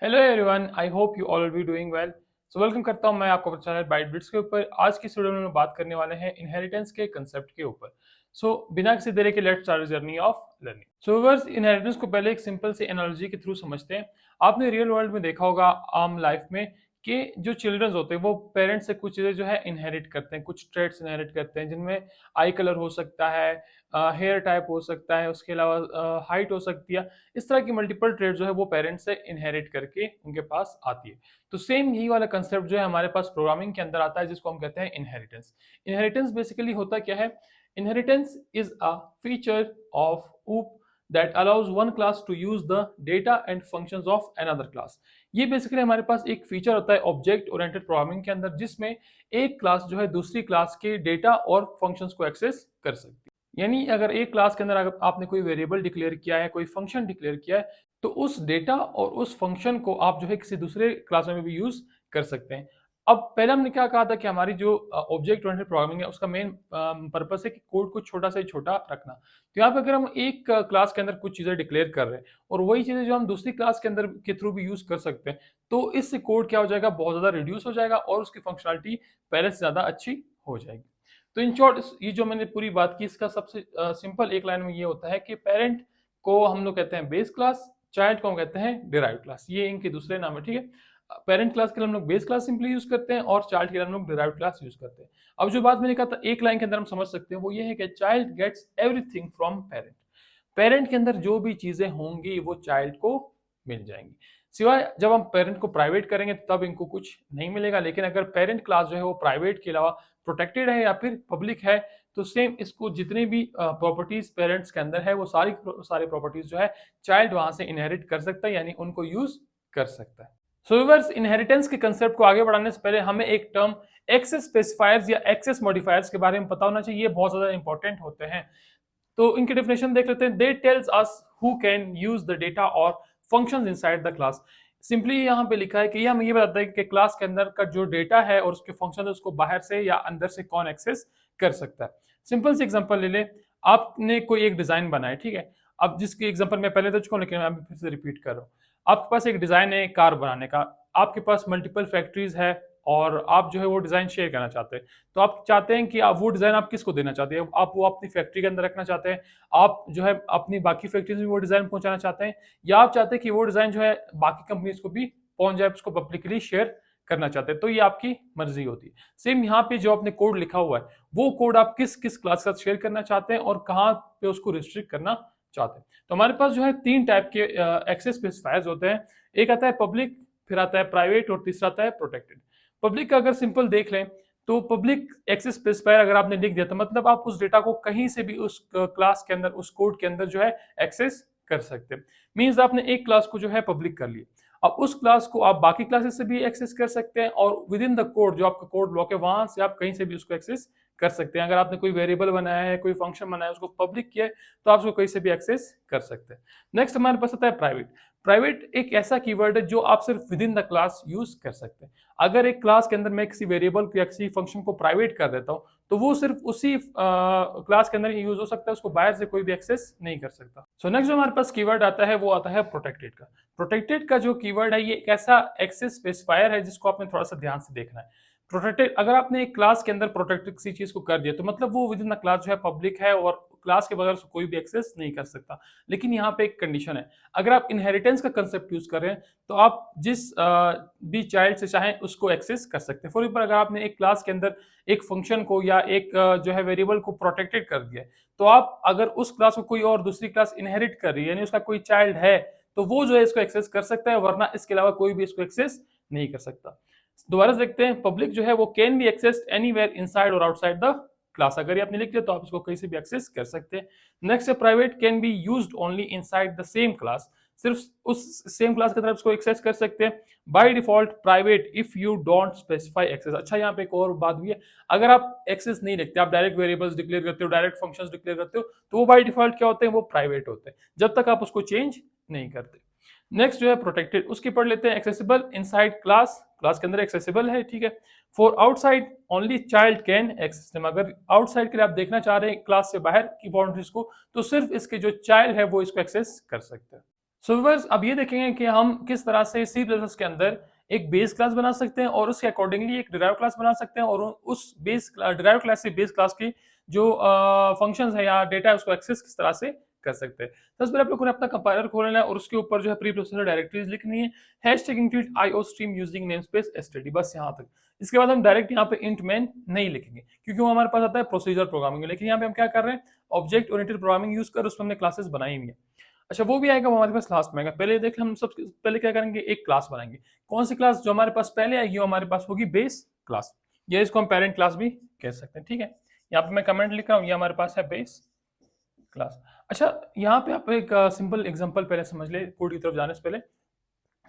Hello everyone, I hope you all will be doing well. So welcome करता हूं मैं आपको अपने चैनल बाइट बिट्स के ऊपर। आज की इस वीडियो में हम बात करने वाले हैं इनहेरिटेंस के कंसेप्ट के ऊपर। बिना किसी देरी के let's start journey of learning. Viewers, inheritance को पहले एक सिंपल सी एनालॉजी के थ्रू समझते हैं। आपने रियल वर्ल्ड में देखा होगा आम लाइफ में कि जो चिल्ड्रंस होते हैं वो पेरेंट्स से कुछ चीज़ें जो है इनहेरिट करते हैं, कुछ ट्रेट्स इनहेरिट करते हैं, जिनमें आई कलर हो सकता है, हेयर टाइप हो सकता है, उसके अलावा हाइट हो सकती है। इस तरह की मल्टीपल ट्रेड जो है वो पेरेंट्स से इनहेरिट करके उनके पास आती है। तो सेम यही वाला कंसेप्ट जो है हमारे पास प्रोग्रामिंग के अंदर आता है, जिसको हम कहते हैं इनहेरिटेंस। इनहेरिटेंस बेसिकली होता क्या है? Inheritance is a feature of OOP that allows one class to use the data and functions of another class। ये बेसिकली हमारे पास एक फीचर होता है ऑब्जेक्ट ओरिएंटेड प्रोग्रामिंग के अंदर, जिसमें एक क्लास जो है दूसरी क्लास के डेटा और फंक्शंस को एक्सेस कर सकती है। यानी अगर एक क्लास के अंदर अगर आपने कोई वेरिएबल डिक्लेयर किया है, कोई फंक्शन डिक्लेयर किया है, तो उस डेटा और उस फंक्शन को आप जो है किसी दूसरे क्लास में भी यूज कर सकते हैं। अब पहले हमने क्या कहा था कि हमारी जो ऑब्जेक्ट ओरिएंटेड प्रोग्रामिंग है उसका मेन पर्पस है कि कोड को छोटा से छोटा रखना। तो यहाँ पे अगर हम एक क्लास के अंदर कुछ चीजें डिक्लेयर कर रहे हैं और वही चीजें जो हम दूसरी क्लास के अंदर के थ्रू भी यूज कर सकते हैं, तो इससे कोड क्या हो जाएगा, बहुत ज्यादा रिड्यूस हो जाएगा और उसकी फंक्शनलिटी पहले से ज्यादा अच्छी हो जाएगी। तो इन शॉर्ट ये जो मैंने पूरी बात की, इसका सबसे सिंपल एक लाइन में ये होता है कि पेरेंट को हम लोग कहते हैं बेस क्लास, चाइल्ड को हम कहते हैं डिराइव्ड क्लास। ये इनके दूसरे नाम है, ठीक है। पेरेंट क्लास के लिए हम लोग बेस क्लास सिंपली यूज करते हैं और चाइल्ड के लिए हम लोग डिराइव्ड क्लास यूज करते हैं। अब जो बात मैंने कहा था एक लाइन के अंदर हम समझ सकते हैं, वो ये है कि child gets everything from parent. Parent के अंदर जो भी चीजें होंगी वो चाइल्ड को मिल जाएंगी, सिवाय जब हम पेरेंट को प्राइवेट करेंगे तब इनको कुछ नहीं मिलेगा। लेकिन अगर पेरेंट क्लास जो है वो प्राइवेट के अलावा प्रोटेक्टेड है या फिर पब्लिक है, तो सेम इसको जितने भी प्रॉपर्टीज पेरेंट्स के अंदर है वो सारी प्रॉपर्टीज जो है चाइल्ड वहां से इनहेरिट कर सकता है, यानी उनको यूज कर सकता है। व्यूअर्स, इनहेरिटेंस के कंसेप्ट को आगे बढ़ाने से पहले हमें एक टर्म एक्सेस स्पेसिफायर्स या एक्सेस मॉडिफायर्स के बारे में पता होना चाहिए। ये बहुत ज्यादा इंपॉर्टेंट होते हैं। तो इनकी डेफिनेशन देख लेते हैं। They tells us who can use the data और functions inside the class. Simply यहाँ पे लिखा है कि ये हमें ये बताता है कि क्लास के अंदर का जो डेटा है और उसके फंक्शन है उसको बाहर से या अंदर से कौन एक्सेस कर सकता है। सिंपल सी एग्जांपल ले ले। आपने कोई एक डिजाइन बनाया, ठीक है। अब जिसकी एग्जांपल मैं पहले दे चुका हूं, लेकिन मैं फिर से रिपीट कर रहा हूँ। आपके पास एक डिजाइन है कार बनाने का, आपके पास मल्टीपल फैक्ट्रीज है और आप जो है वो डिजाइन शेयर करना चाहते हैं। तो आप चाहते हैं कि आप वो डिजाइन आप किसको देना चाहते हैं? आप वो अपनी फैक्ट्री के अंदर रखना चाहते हैं, आप जो है अपनी बाकी फैक्ट्रीज में वो डिजाइन पहुंचाना चाहते हैं, या आप चाहते हैं कि वो डिजाइन जो है बाकी कंपनीज को भी पहुंच जाए, उसको पब्लिकली शेयर करना चाहते हैं। तो ये आपकी मर्जी होती है। सेम यहाँ पे जो आपने कोड लिखा हुआ है, वो कोड आप किस किस क्लास के साथ शेयर करना चाहते हैं और कहाँ पे उसको रिस्ट्रिक्ट करना चाहते हैं। तो हमारे पास जो है तीन टाइप के एक्सेस स्पेसिफायर्स होते हैं। एक आता है पब्लिक, फिर आता है प्राइवेट और तीसरा आता है प्रोटेक्टेड। पब्लिक का अगर सिंपल देख लें तो पब्लिक एक्सेस स्पेसिफायर अगर आपने लिख दिया तो मतलब आप उस डेटा को कहीं से भी उस क्लास के अंदर, उस कोड के अंदर जो है एक्सेस कर सकते हैं। मींस आपने एक क्लास को जो है पब्लिक कर लिया, अब उस क्लास को आप बाकी क्लासेस से भी एक्सेस कर सकते हैं और विद इन द कोड जो आपका कोड ब्लॉक है वहां से आप कहीं से भी उसको एक्सेस कर सकते हैं। अगर आपने कोई वेरिएबल बनाया है, कोई फंक्शन बनाया है, उसको पब्लिक किया है, तो आप उसको कहीं से भी एक्सेस कर सकते हैं। नेक्स्ट हमारे पास आता है प्राइवेट। प्राइवेट एक ऐसा कीवर्ड है जो आप सिर्फ with in the class use कर सकते हैं। अगर एक क्लास के अंदर मैं किसी वेरिएबल या किसी फंक्शन को प्राइवेट कर देता हूं, तो वो सिर्फ उसी क्लास के अंदर ही यूज हो सकता है, उसको बाहर से कोई भी एक्सेस नहीं कर सकता। सो नेक्स्ट जो हमारे पास कीवर्ड आता है वो आता है प्रोटेक्टेड का। प्रोटेक्टेड का जो कीवर्ड है ये एक ऐसा एक्सेस स्पेसिफायर है जिसको आपने थोड़ा सा ध्यान से देखना है। प्रोटेक्टेड, अगर आपने एक क्लास के अंदर प्रोटेक्टेड किसी चीज को कर दिया तो मतलब वो विद इन द क्लास जो है पब्लिक है और क्लास के बगैर कोई भी एक्सेस नहीं कर सकता। लेकिन यहाँ पे एक कंडीशन है, अगर आप इनहेरिटेंस का कंसेप्ट यूज कर रहे हैं तो आप जिस भी चाइल्ड से चाहें उसको एक्सेस कर सकते हैं। फॉर एग्जाम्पल, अगर आपने एक क्लास के अंदर एक फंक्शन को या एक जो है वेरिएबल को प्रोटेक्टेड कर दिया है, तो आप अगर उस क्लास को कोई और दूसरी क्लास इनहेरिट कर रही है, यानी उसका कोई चाइल्ड है, तो वो जो है इसको एक्सेस कर सकता है, वरना इसके अलावा कोई भी इसको एक्सेस नहीं कर सकता। दोबारा से देखते हैं। पब्लिक जो है वो can be accessed anywhere inside और आउटसाइड द क्लास। अगर ये आपने लिख दिया तो आप इसको कहीं से भी एक्सेस कर सकते हैं। नेक्स्ट है private, can be used only inside the same class. सिर्फ उस सेम क्लास की तरफ इसको एक्सेस कर सकते हैं। By default private if you don't specify access. अच्छा, यहाँ पे एक और बात भी है, अगर आप एक्सेस नहीं लिखते, आप डायरेक्ट वेरिएबल्स डिक्लेयर करते हो, डायरेक्ट फंक्शंस डिक्लेयर करते हो, तो वो बाय डिफॉल्ट क्या होते हैं, वो प्राइवेट होते हैं जब तक आप उसको चेंज नहीं करते। नेक्स्ट जो है प्रोटेक्टेड, उसकी पढ़ लेते हैं। एक्सेसिबल इनसाइड क्लास, क्लास के अंदर एक्सेसिबल है, ठीक है। For outside only child can access them. अगर आउटसाइड के लिए आप देखना चाह रहे हैं क्लास से बाहर की बाउंड्रीज को, तो सिर्फ इसके जो चाइल्ड है वो इसको एक्सेस कर सकते हैं। सो व्यूअर्स, अब ये देखेंगे कि हम किस तरह से सी प्लस प्लस के अंदर एक बेस क्लास बना सकते हैं और उसके अकॉर्डिंगली एक डिराइव क्लास बना सकते हैं और उस बेस डिराइव क्लास से बेस क्लास की जो फंक्शंस है या डेटा है उसको एक्सेस किस तरह से कर सकते हैं। सबसे पहले आप लोगों ने अपना कंपाइलर खोलना है और उसके ऊपर जो है प्री प्रोसेसर डायरेक्टरीज लिखनी है, hashtag include iostream using namespace STD, बस यहाँ तक। इसके बाद हम डायरेक्ट यहाँ पे इंट मेन नहीं लिखेंगे क्योंकि वो हमारे पास आता है प्रोसीजर प्रोग्रामिंग में, लेकिन यहाँ पे हम क्या कर रहे हैं, ऑब्जेक्ट ओरिएंटेड प्रोग्रामिंग यूज कर उसमें हमने क्लासेस बनाई हुई है। अच्छा, वो भी आएगा, वो हमारे पास लास्ट में आएगा। पहले देख हम सब पहले क्या करेंगे, एक क्लास बनाएंगे। कौन सी क्लास? जो हमारे पास पहले आएगी वो हमारे पास होगी बेस क्लास, ये इसको हम पेरेंट क्लास भी कह सकते हैं, ठीक है। यहाँ पे मैं कमेंट लिख रहा हूँ, ये हमारे पास है बेस क्लास। अच्छा, यहाँ पे आप एक सिंपल एग्जांपल पहले समझ ले कोड की तरफ जाने से पहले।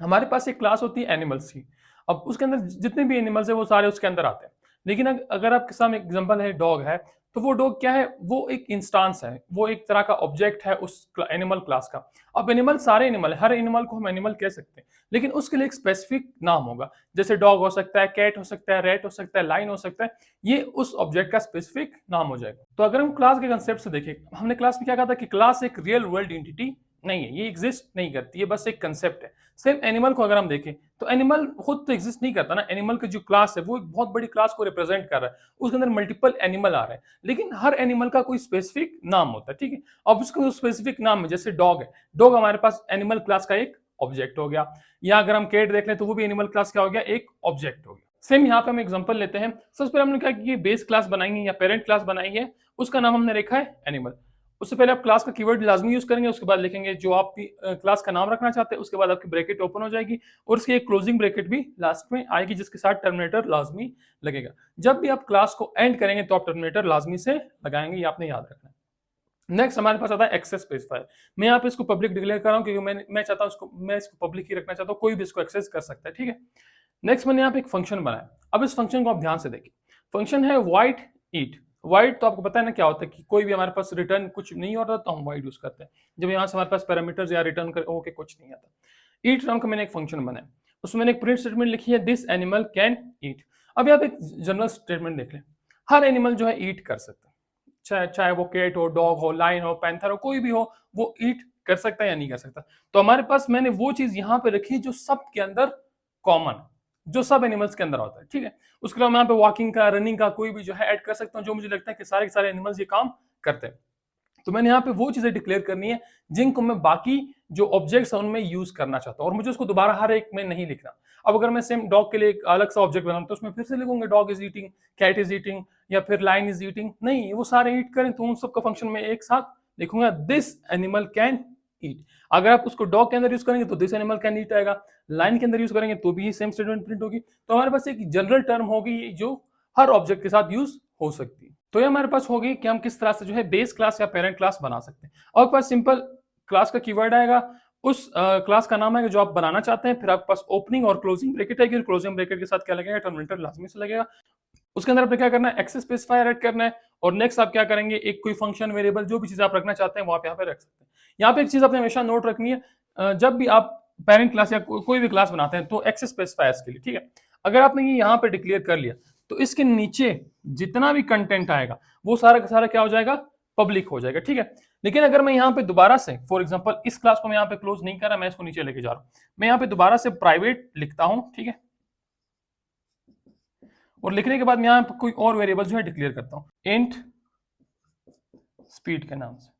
हमारे पास एक क्लास होती है एनिमल्स की। अब उसके अंदर जितने भी एनिमल्स है वो सारे उसके अंदर आते हैं। लेकिन अगर आपके सामने एग्जांपल है डॉग है, तो वो डॉग क्या है, वो एक इंस्टांस है, वो एक तरह का ऑब्जेक्ट है उस एनिमल क्लास का। अब एनिमल सारे एनिमल है, हर एनिमल को हम एनिमल कह सकते हैं, लेकिन उसके लिए एक स्पेसिफिक नाम होगा। जैसे डॉग हो सकता है, कैट हो सकता है, रेट हो सकता है, लाइन हो सकता है, ये उस ऑब्जेक्ट का स्पेसिफिक नाम हो जाएगा। तो अगर हम क्लास के कंसेप्ट से देखें, हमने क्लास में क्या कहा था कि क्लास एक रियल वर्ल्ड एंटिटी नहीं है, ये एग्जिस्ट नहीं करती, ये बस एक कंसेप्ट है। सेम एनिमल को अगर हम देखें तो एनिमल खुद तो एग्जिस्ट नहीं करता ना, एनिमल का जो क्लास है वो एक बहुत बड़ी क्लास को रिप्रेजेंट कर रहा है, उसके अंदर मल्टीपल एनिमल आ रहे हैं, लेकिन हर एनिमल का कोई स्पेसिफिक नाम होता है, ठीक है। अब उसका स्पेसिफिक नाम है, जैसे डॉग है, डॉग हमारे पास एनिमल क्लास का एक ऑब्जेक्ट हो गया, या अगर हम कैट देख लें तो वो भी एनिमल क्लास का हो गया, एक ऑब्जेक्ट हो गया। सेम यहाँ पे हम एग्जांपल लेते हैं। सबसे पहले हमने क्या कि बेस क्लास बनाई है या पेरेंट क्लास बनाई है, उसका नाम हमने रखा है एनिमल। उससे पहले आप क्लास का कीवर्ड लाजमी यूज करेंगे, उसके बाद लिखेंगे जो आप क्लास का नाम रखना चाहते हैं, उसके बाद आपकी ब्रैकेट ओपन हो जाएगी और उसकी एक क्लोजिंग ब्रैकेट भी लास्ट में आएगी जिसके साथ टर्मिनेटर लाजमी लगेगा। जब भी आप क्लास को एंड करेंगे तो आप टर्मिनेटर लाजमी से लगाएंगे, ये आपने याद रखना है। नेक्स्ट हमारे पास आता है एक्सेस स्पेसिफायर। मैं यहाँ पे इसको पब्लिक डिक्लेयर कर रहा हूँ क्योंकि मैं चाहता हूँ मैं इसको पब्लिक ही रखना चाहता हूँ, कोई भी इसको एक्सेस कर सकता है, ठीक है। नेक्स्ट मैंने यहाँ पे एक फंक्शन बनाया। अब इस फंक्शन को आप ध्यान से देखिए, फंक्शन है वाइट ईट। वाइट तो आपको पता है ना क्या होता है कि कोई भी हमारे पास रिटर्न कुछ नहीं हो रहा तो हम वाइट यूज करते हैं, जब यहाँ से हमारे पास पैरामीटर्स या रिटर्न कर ओके कुछ नहीं आता। ईट नाम का मैंने एक फंक्शन बनाया, उसमें मैंने एक प्रिंट स्टेटमेंट लिखी है, दिस एनिमल कैन ईट। अब यहाँ पे एक जनरल स्टेटमेंट देख लें, हर एनिमल जो है ईट कर सकता है, चाहे चाहे वो कैट हो, डॉग हो, लाइन हो, पैंथर हो, कोई भी हो, वो ईट कर सकता है या नहीं कर सकता। तो हमारे पास मैंने वो चीज यहाँ पे रखी जो सब के अंदर कॉमन, जो सब एनिमल्स के अंदर होता है, ठीक है। उसके अलावा मैं यहाँ पे वॉकिंग का, रनिंग का कोई भी जो है ऐड कर सकता हूँ, जो मुझे लगता है कि सारे के सारे एनिमल्स ये काम करते हैं। तो मैंने यहाँ पे वो चीजें डिक्लेयर करनी है जिनको मैं बाकी जो ऑब्जेक्ट्स है उनमें यूज करना चाहता हूँ, और मुझे उसको दोबारा हर एक में नहीं लिखना। अब अगर मैं सेम डॉग के लिए एक अलग सा ऑब्जेक्ट बनाऊं तो उसमें फिर से लिखूंगा dog is eating, cat is eating, या फिर लाइन इज ईटिंग, नहीं, वो सारे ईट करें तो उन सबका फंक्शन में एक साथ लिखूंगा, दिस एनिमल कैन ईट। अगर आप उसको डॉग के अंदर यूज करेंगे तो दिस एनिमल कैन ईट आएगा, लाइन के अंदर यूज करेंगे तो भी सेम स्टेटमेंट प्रिंट होगी। तो हमारे पास एक जनरल टर्म होगी जो हर ऑब्जेक्ट के साथ यूज हो सकती है। तो ये हमारे पास होगी कि हम किस तरह से जो है बेस क्लास या पेरेंट क्लास बना सकते हैं। और पास सिंपल क्लास का कीवर्ड आएगा, उस क्लास का नाम आएगा जो आप बनाना चाहते हैं, फिर आपके पास ओपनिंग और क्लोजिंग ब्रैकेट आएगी, और क्लोजिंग ब्रैकेट के साथ क्या लगेगा, टर्मिनेटर लाजमी से लगेगा। उसके अंदर आपने क्या करना है, एक्सेस स्पेसिफायर ऐड करना है, और नेक्स्ट आप क्या करेंगे, एक कोई फंक्शन वेरिएबल जो भी चीज आप रखना चाहते हैं वो आप यहाँ पे रख सकते हैं। यहाँ पे एक चीज आपने हमेशा नोट रखनी है, जब भी आप पेरेंट क्लास या कोई भी क्लास बनाते हैं तो एक्सेस स्पेसिफायर्स के लिए, ठीक है, अगर आपने ये यहाँ पे डिक्लेयर कर लिया तो इसके नीचे जितना भी कंटेंट आएगा वो सारा का सारा क्या हो जाएगा, पब्लिक हो जाएगा, ठीक है। लेकिन अगर मैं यहाँ पे दोबारा से फॉर एग्जांपल इस क्लास को मैं यहाँ पे क्लोज नहीं कर रहा, मैं इसको नीचे लेके जा रहा हूँ, मैं यहाँ पे दोबारा से प्राइवेट लिखता हूँ, ठीक है, और लिखने के बाद मैं यहाँ पे कोई और वेरिएबल जो है डिक्लेयर करता हूँ, इंट स्पीड के नाम से।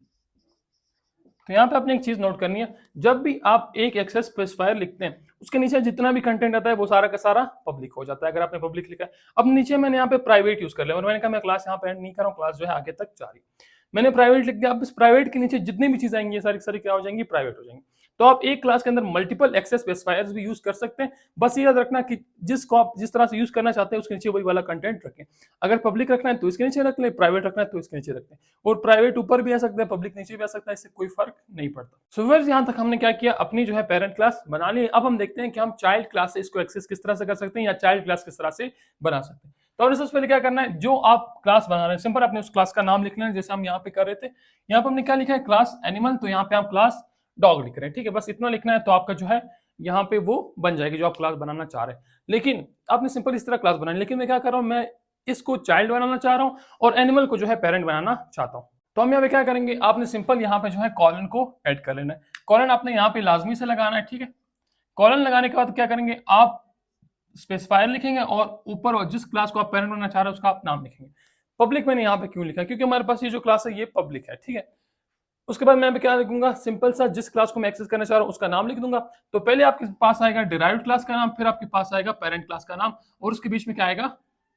तो यहाँ पे आपने एक चीज नोट करनी है, जब भी आप एक एक्सेस स्पेसिफायर लिखते हैं उसके नीचे जितना भी कंटेंट आता है वो सारा का सारा पब्लिक हो जाता है, अगर आपने पब्लिक लिखा है। अब नीचे मैंने यहाँ पे प्राइवेट यूज कर लिया, और मैंने कहा मैं क्लास यहाँ पे एंड नहीं कर रहा हूँ, क्लास जो है आगे तक जारी, मैंने प्राइवेट लिख दिया। अब इस प्राइवेट के नीचे जितनी भी चीजें आएंगी ये सारी सारी क्या हो जाएंगी, प्राइवेट हो जाएंगी। तो आप एक क्लास के अंदर मल्टीपल एक्सेस स्पेसिफायर्स भी यूज कर सकते हैं, बस ये याद रखना कि जिसको आप जिस तरह से यूज करना चाहते हैं उसके नीचे वही वाला कंटेंट रखें। अगर पब्लिक रखना है तो इसके नीचे रख ले, प्राइवेट रखना है तो इसके नीचे रख लें, और प्राइवेट ऊपर भी आ सकता है, पब्लिक नीचे भी आ सकता है, इससे कोई फर्क नहीं पड़ता। सो व्यूअर्स, यहाँ तक हमने क्या किया, अपनी जो है पेरेंट क्लास बना ली। अब हम देखते हैं कि हम चाइल्ड क्लास से इसको एक्सेस किस तरह से कर सकते हैं या चाइल्ड क्लास किस तरह से बना सकते हैं। तो हमने सबसे पहले क्या करना है, जो आप क्लास बना रहे हैं सिंपल आपने उस क्लास का नाम लिखना है, जैसे हम यहाँ पे कर रहे थे। यहाँ पे हमने क्या लिखा है, क्लास एनिमल, तो यहाँ पे हम क्लास डॉग लिख रहे हैं, ठीक है, बस इतना लिखना है तो आपका जो है यहाँ पे वो बन जाएगी जो आप क्लास बनाना चाह रहे हैं। लेकिन आपने सिंपल इस तरह क्लास बनानी, लेकिन मैं क्या कर रहा हूँ, मैं इसको चाइल्ड बनाना चाह रहा हूँ और एनिमल को जो है पेरेंट बनाना चाहता हूँ। तो हम यहाँ पे क्या करेंगे, आपने सिंपल यहाँ पे जो है कॉलन को ऐड कर लेना है। कॉलन आपने यहाँ पे लाजमी से लगाना है, ठीक है। कॉलन लगाने के बाद क्या करेंगे, आप स्पेसिफायर लिखेंगे और ऊपर जिस क्लास को आप पेरेंट बनाना चाह रहे हो उसका आप नाम लिखेंगे। पब्लिक मैंने यहाँ पे क्यों लिखा है, क्योंकि हमारे पास ये जो क्लास है ये पब्लिक है, ठीक है। उसके बाद मैं यहाँ पे क्या लिखूंगा, सिंपल सा जिस क्लास को मैं एक्सेस करना चाह रहा हूँ उसका नाम लिख दूंगा। तो पहले आपके पास आएगा डिराइव्ड क्लास का नाम, फिर आपके पास आएगा पेरेंट क्लास का नाम, और उसके बीच में क्या आएगा,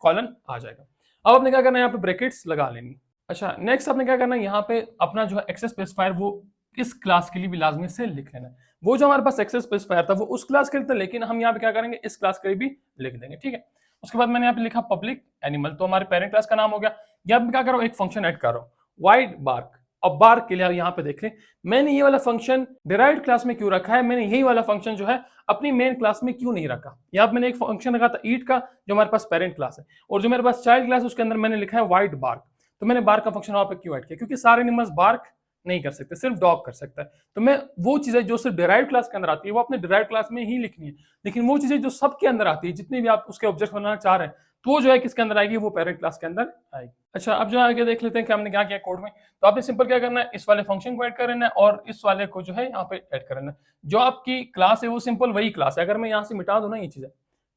कॉलन आ जाएगा। अब आपने क्या करना है, यहाँ पे ब्रैकेट्स लगा लेनी। अच्छा, नेक्स्ट आपने क्या करना है, यहाँ पे अपना जो है एक्सेस स्पेसिफायर वो इस क्लास के लिए भी लाजमी से लिख लेना है। वो जो हमारे पास एक्सेस स्पेसिफायर था वो उस क्लास के लिए था, लेकिन हम यहाँ पे क्या करेंगे, इस क्लास के लिए भी लिख देंगे, ठीक है। उसके बाद मैंने यहाँ पे लिखा पब्लिक एनिमल, तो हमारे पेरेंट क्लास का नाम हो गया। यहाँ पे क्या कर रहा हूँ, एक फंक्शन ऐड कर रहा हूँ, वाइड बार्क। अब बार्क के लिए यहाँ पे देख लें, मैंने ये वाला फंक्शन डिराइव्ड क्लास में क्यों रखा है, मैंने यही वाला फंक्शन जो है अपनी मेन क्लास में क्यों नहीं रखा। यहाँ पे मैंने एक फंक्शन रखा था ईट का, जो हमारे पास पेरेंट क्लास है, और जो मेरे पास चाइल्ड क्लास है उसके अंदर मैंने लिखा है वाइड बार्क। तो मैंने बार्क का फंक्शन वहां पे क्यों ऐड किया, क्योंकि सारे एनिमल्स बार्क नहीं कर सकते, सिर्फ डॉग कर सकता है। तो मैं वो चीजें जो सिर्फ डिराइव्ड क्लास के अंदर आती है वो अपने डिराइव्ड क्लास में ही लिखनी है, लेकिन वो चीजें जो सबके अंदर आती है, जितने भी आप उसके ऑब्जेक्ट बनाना चाह रहे हैं, तो वो जो है किसके अंदर आएगी, वो पेरेंट क्लास के अंदर आएगी। अच्छा, अब जो आगे देख लेते हैं कि हमने क्या किया कोड में। तो आपने सिंपल क्या करना है, इस वाले फंक्शन को ऐड कर लेना है और इस वाले को जो है यहाँ पे ऐड कर लेना है। जो आपकी क्लास है वो सिंपल वही क्लास है। अगर मैं यहाँ से मिटा दूं ना ये चीजें,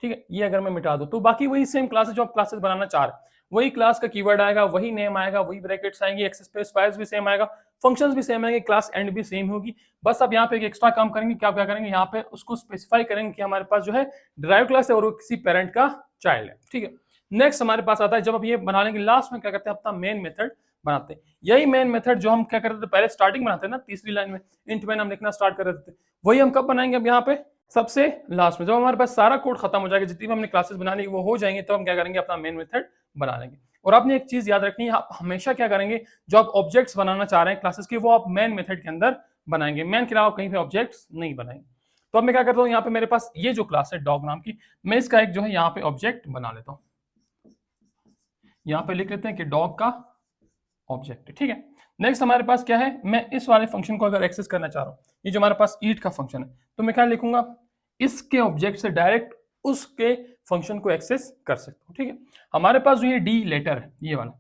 ठीक है, ये अगर मैं मिटा दूं तो बाकी वही सेम क्लास है जो आप क्लासेस बनाना चाह रहे हैं। वही क्लास का कीवर्ड आएगा, वही नेम आएगा, वही ब्रैकेट्स आएंगे, एक्सेस स्पेसिफायर्स भी सेम आएगा, फंक्शंस भी सेम आएंगे, क्लास एंड भी सेम होगी। बस अब यहाँ पे एक एक्स्ट्रा काम करेंगे, क्या क्या करेंगे, यहाँ पे उसको स्पेसिफाई करेंगे कि हमारे पास जो है ड्राइव क्लास है और वो किसी पेरेंट का चाइल्ड है, ठीक है। नेक्स्ट हमारे पास आता है, जब आप ये बना लेंगे लास्ट में क्या करते हैं, अपना मेन मेथड बनाते हैं। यही मेन मेथड जो हम क्या करते थे पहले स्टार्टिंग बनाते हैं ना, तीसरी लाइन में इंट मैन हम लिखना स्टार्ट कर देते थे, वही हम कब बनाएंगे, अब यहाँ पे सबसे लास्ट में, जब हमारे पास सारा कोड खत्म हो जाएगा, जितनी भी हमने क्लासेस बना ली वो हो जाएंगे, तो हम क्या करेंगे, अपना मेन मेथड बना लेंगे। और आपने एक चीज याद रखनी है, आप हमेशा क्या करेंगे, जो आप ऑब्जेक्ट्स बनाना चाह रहे हैं क्लासेस के, वो आप मेन मेथड के अंदर बनाएंगे, मेन के अलावा कहीं पे ऑब्जेक्ट्स नहीं बनाएंगे। तो अब मैं क्या करता हूँ, यहाँ पे मेरे पास ये जो क्लास है डॉग नाम की, मैं इसका एक जो है यहाँ पे ऑब्जेक्ट बना लेता हूँ। यहाँ पे लिख लेते हैं कि डॉग का ऑब्जेक्ट, ठीक है। नेक्स्ट हमारे पास क्या है, मैं इस वाले फंक्शन को अगर एक्सेस करना चाह रहा हूँ, ये जो हमारे पास ईट का फंक्शन है, तो मैं क्या लिखूंगा, इसके ऑब्जेक्ट से डायरेक्ट उसके फंक्शन को एक्सेस कर सकता हूँ, ठीक है। हमारे पास जो ये डी लेटर है ये वाला,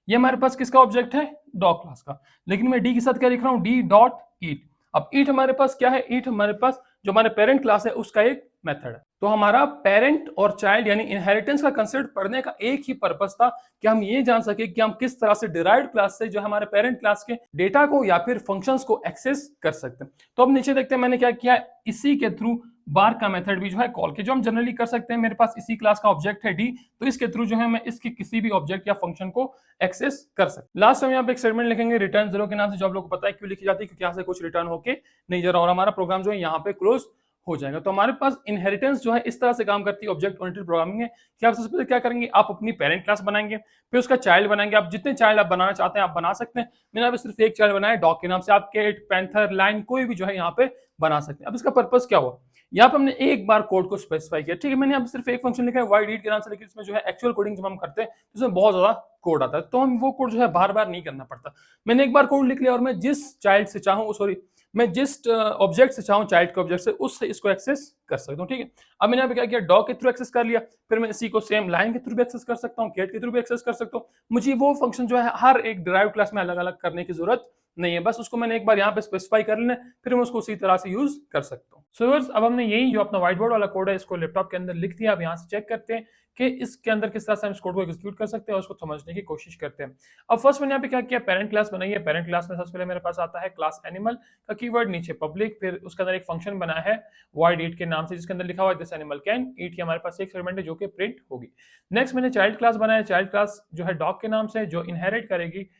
ये हमारे पास किसका ऑब्जेक्ट है, डॉग क्लास का, लेकिन मैं डी के साथ क्या लिख रहा हूँ, डी डॉट ईट। अब ईट हमारे पास क्या है, ईट हमारे पास जो हमारे पेरेंट क्लास है उसका एक मेथड है। तो हमारा पेरेंट और चाइल्ड यानी इनहेरिटेंस का कंसेप्ट पढ़ने का एक ही पर्पस था कि हम ये जान सके कि हम किस तरह से डिराइव्ड क्लास से जो हमारे पेरेंट क्लास के डेटा को या फिर फंक्शंस को एक्सेस कर सकते हैं। तो अब नीचे देखते हैं मैंने क्या किया, इसी के थ्रू बार का मेथड भी जो है कॉल के, जो हम जनरली कर सकते हैं, मेरे पास इसी क्लास का ऑब्जेक्ट है डी, तो इसके थ्रू जो है मैं इसके किसी भी ऑब्जेक्ट या फंक्शन को एक्सेस कर सकते। लास्ट में यहाँ पे एक स्टेटमेंट लिखेंगे रिटर्न 0 के नाम से, जो आप लोगों को पता है क्यों लिखी जाती है, क्योंकि यहाँ से कुछ रिटर्न होके नहीं जा रहा और हमारा प्रोग्राम जो है यहाँ पे क्लोज हो जाएगा। तो हमारे पास इनहेरिटेंस जो है इस तरह से काम करती है ऑब्जेक्ट ओरिएंटेड प्रोग्रामिंग है कि आप सबसे पहले क्या करेंगे, आप अपनी पेरेंट क्लास बनाएंगे, फिर उसका चाइल्ड बनाएंगे। आप जितने चाइल्ड आप बनाना चाहते हैं आप बना सकते हैं। मैंने अभी सिर्फ एक चाइल्ड बनाया डॉग के नाम से, आप कैट, पैंथर, लाइन कोई भी जो है यहाँ पे बना सकते हैं। अब इसका पर्पस क्या हुआ, यहाँ पे हमने एक बार कोड को स्पेसिफाई किया, ठीक है। मैंने यहाँ पे सिर्फ एक फंक्शन लिखा है वाइड रीड के नाम से, लेकिन इसमें जो है एक्चुअल कोडिंग जब हम करते हैं उसमें बहुत ज्यादा कोड आता है, तो हम वो कोड जो है बार बार नहीं करना पड़ता। मैंने एक बार कोड लिख लिया और मैं जिस चाइल्ड से चाहूँ, सॉरी मैं जिस ऑब्जेक्ट से चाहूँ, चाइल्ड के ऑब्जेक्ट से, उससे इसको एक्सेस कर सकता हूँ, ठीक है। अब मैंने यहाँ पे क्या किया, डॉग के थ्रू एक्सेस कर लिया, फिर मैं इसी को सेम लाइन के थ्रू भी एक्सेस कर सकता हूँ, कैट के थ्रू भी एक्सेस कर सकता हूँ। मुझे वो फंक्शन जो है हर एक डिराइव क्लास में अलग अलग करने की जरूरत नहीं है, बस उसको मैंने एक बार यहाँ पे स्पेसिफाई कर लेना, फिर मैं उसको उसी तरह से यूज कर सकता हूँ। सो व्यूअर्स, अब हमने यही जो अपना व्हाइट बोर्ड वाला कोड है इसको लैपटॉप के अंदर लिख दिया। अब यहाँ से चेक करते हैं कि इसके अंदर किस तरह से हम इस कोड को एग्जीक्यूट कर सकते हैं और उसको समझने की कोशिश करते हैं। अब फर्स्ट मैंने यहाँ पे क्या किया, पेरेंट क्लास बनाई है। पेरेंट क्लास में सबसे पहले मेरे पास आता है क्लास एनिमल का कीवर्ड, नीचे पब्लिक, फिर उसके अंदर एक फंक्शन बना है void eat के नाम से, जिसके अंदर लिखा हुआ है दिस एनिमल कैन ईट, हमारे पास एक स्टेटमेंट है जो कि प्रिंट होगी। नेक्स्ट मैंने चाइल्ड क्लास बनाया, चाइल्ड क्लास जो है डॉग के नाम से, जो इनहेरिट करेगी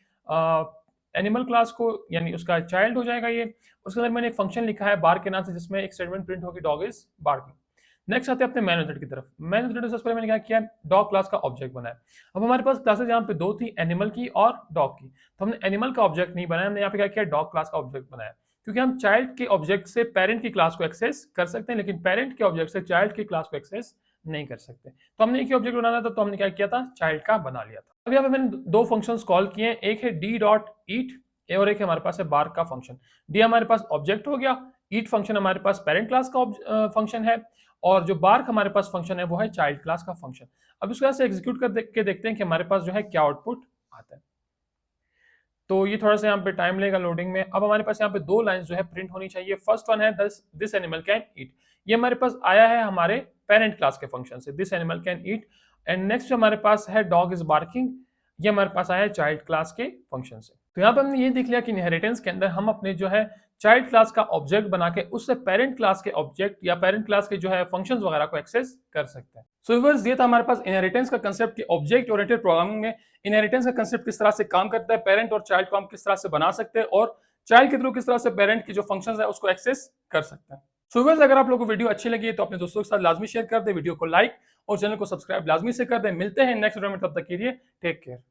एनिमल क्लास को, यानी उसका चाइल्ड हो जाएगा ये। उसके अंदर मैंने एक फंक्शन लिखा है बार के नाम से, जिसमें एक स्टेटमेंट प्रिंट होगी डॉग इज बार्किंग। नेक्स्ट आते हैं अपने मैन मेथड की तरफ। मैन मेथड सबसे पहले मैंने क्या किया, डॉग क्लास का ऑब्जेक्ट बनाया। अब हमारे पास क्लासेस यहाँ पे दो थी, एनिमल की और डॉग की, तो हमने एनिमल का ऑब्जेक्ट नहीं बनाया, हमने यहाँ पे क्या किया, डॉग क्लास का ऑब्जेक्ट बनाया, क्योंकि हम चाइल्ड के ऑब्जेक्ट से पेरेंट की क्लास को एक्सेस कर सकते हैं, लेकिन पेरेंट के ऑब्जेक्ट से चाइल्ड की क्लास को एक्सेस नहीं कर सकते। तो हमने एक ही ऑब्जेक्ट बनाना था, तो हमने क्या किया था, चाइल्ड का बना लिया था। अब यहाँ पे मैंने दो फंक्शंस कॉल किए, एक है डी डॉट ईट और एक हमारे पास है बार का फंक्शन। डी हमारे पास ऑब्जेक्ट हो गया, ईट फंक्शन हमारे पास पेरेंट क्लास का फंक्शन है, और जो बार्क हमारे पास फंक्शन है वो है चाइल्ड क्लास का फंक्शन। अब इसको ऐसे एग्जीक्यूट कर के देखते हैं कि हमारे पास जो है क्या आउटपुट आता है। तो ये थोड़ा सा यहाँ पे टाइम लेगा लोडिंग में। अब हमारे पास यहाँ पे 2 लाइन्स जो है प्रिंट होनी चाहिए। फर्स्ट वन है दिस एनिमल कैन ईट, ये हमारे पास आया है हमारे पेरेंट क्लास के फंक्शन से, this animal can eat. And next जो हमारे पास है डॉग इज बार्किंग, ये हमारे पास आया है चाइल्ड क्लास के फंक्शन से। तो यहाँ पे हमने ये देख लिया कि इनहेरिटेंस के अंदर हम अपने जो है चाइल्ड क्लास का ऑब्जेक्ट बना के उससे पेरेंट क्लास के ऑब्जेक्ट या पेरेंट क्लास के जो है फंक्शंस वगैरह को एक्सेस कर सकते हैं। सो व्यूअर्स, ये था हमारे पास इनहेरिटेंस का कंसेप्ट कि ऑब्जेक्ट ओरिएंटेड प्रोग्रामिंग में इनहेरिटेंस का कंसेप्ट किस तरह से काम करता है, पेरेंट और चाइल्ड को हम किस तरह से बना सकते हैं और चाइल्ड के थ्रू किस तरह से पेरेंट की जो फंक्शंस है उसको एक्सेस कर सकते हैं। सो व्यूअर्स, अगर आप लोगों को वीडियो अच्छी लगी है तो अपने दोस्तों के साथ लाजमी शेयर कर दे, वीडियो को लाइक और चैनल को सब्सक्राइब लाजमी से कर दे। मिलते हैं नेक्स्ट वीडियो में, तब तक के लिए टेक केयर।